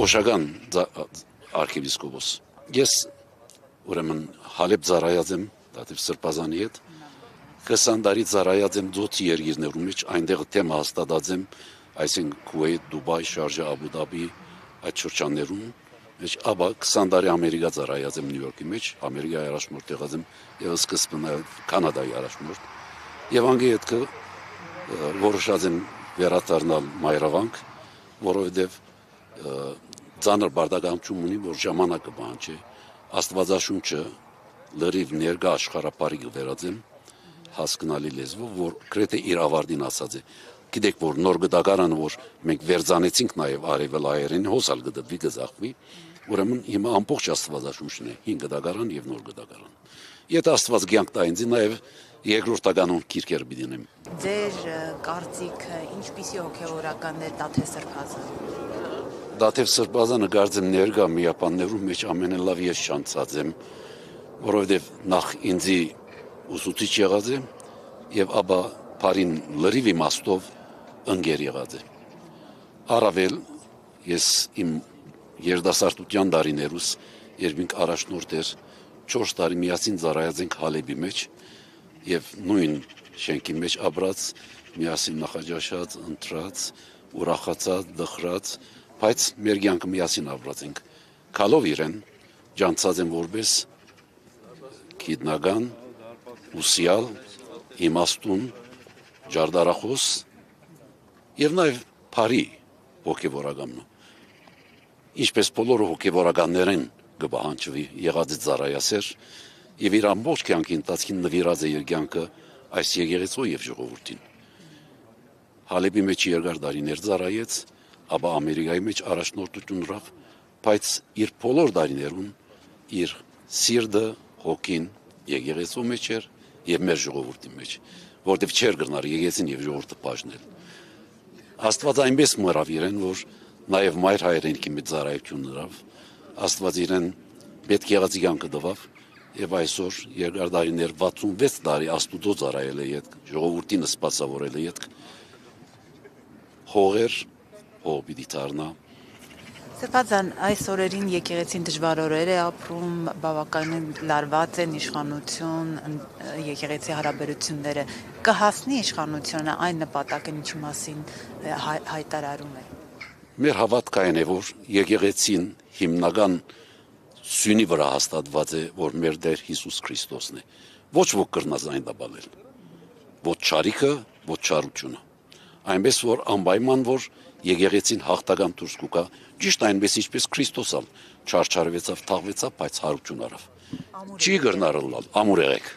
Օշական արքիեպիսկոպոս։ Ես ուրեմն Հալեբ ծառայած եմ, դատիվ Սրբազանի հետ, 20 տարի ծառայած եմ Ձոթի երկիրներում մեջ, այնտեղ թեմա հաստատած եմ, այսինքն Քուվեյթ, Դուբայ, Շարժա, Աբու Դաբի, այդ շրջաններում, մեջ ապա 20 տարի Ամերիկա ծառայած եմ Նյու Յորքի մեջ, Ամերիկայի առաջնորդ եղած եմ, եւ սկզբը նաեւ Կանադայի առաջնորդ, եւ անգե հետ որոշած եմ վերադառնալ Մայրավանք, որովհետեւ ծանր բարդականություն ունի, որ ժամանակը բան չէ, Աստվածաշունչը լրիվ ներկա աշխարհապարի վերածեմ, հասկանալի լեզվով, որ գրեթե իր ավարտին ասած է։ Գիտեք, որ նոր գդակարանը, որ մենք վերցանեցինք նաև արևելայերին, հոսալ գդվի գզախվի, ուրեմն հիմա ամբողջ Աստվածաշունչն է, 5 գդակարան եւ նոր գդակարան։ Եթե Աստված կյանք տա ինձ, նաև երկրորդականոն քիրքեր բիդինեմ։ Ձեր կարծիքը ինչպիսի հոգեվորական է Դաթև Սրբազանը։ Դաթև Սրբազանը կարծեմ ներկա միապաններում մեջ ամենալավ ես շանցած եմ, որովհետև նախ ինձի ուսուցիչ եղած եմ եւ ապա բարին լրիվ իմաստով ընկեր եղած եմ։ Առավել ես իմ երիտասարդության տարիներուս, երբ ինք առաջնորդ էր, 4 տարի միասին ծառայած ենք Հալեբի մեջ եւ նույն շենքի մեջ ապրած, միասին նախաճաշած, ընտրած, ուրախացած, դխրած, բայց մեր կյանքը միասին ապրած ենք։ Քալով իրեն ջանցած եմ որպես գիտնական, ուսյալ, իմաստուն, ջարդարախոս եւ նաեւ բարի հոգեվորականն։ Ինչպես բոլոր հոգեվորականներին կբահանջվի եղած ծառայասեր եւ իր ամբողջ կյանքի ընթացքին նվիրած է իր կյանքը այս եկեղեցու եւ ժողովրդին։ Հալեբի մեջ երկար տարիներ ծառայեց, ապա Ամերիկայի մեջ առաջնորդություն ունեցավ, բայց իր բոլոր տարիներուն իր սիրտը, հոգին եկեղեցու մեջ էր եւ մեր ժողովրդի մեջ, որտեղ չեր գնար եկեղեցին եւ ժողովուրդը բաժնել։ Աստված այնպես մռավ իրեն, որ նաեւ մայր հայրենիքի մեջ ծառայություն ունեցավ, Աստված իրեն պետք եղած կյանքը տվավ եւ այսօր երկար տարիներ 66 տարի Աստուծո ծառայել է իդ ժողովրդին սպասավորել է իդ հողեր ով պիտի դառնա։ Սրբազան, այս օրերին եկեղեցին դժվար օրեր է ապրում, բավականին լարված են իշխանություն, եկեղեցի հարաբերությունները, կհասնի իշխանությունը այն նպատակին, ինչի մասին հայտարարում է։ Մեր հավատքը այն է, որ եկեղեցին հիմնական սյունի վրա հաստատված է, որ մեր Տեր Հիսուս Քրիստոսն է։ Ոչ ոք կրնազ այն տաբալել։ Ոչ չարիքը, ոչ չարությունը։ Այնպես որ անպայման որ եկեղեցին հաղթական դուրս կուկա, ճիշտ այնպես ինչպես Քրիստոսալ չարչարվեցավ, թաղվեցավ, բայց հարություն արավ։ Չի գրնարել ամուր եղեք։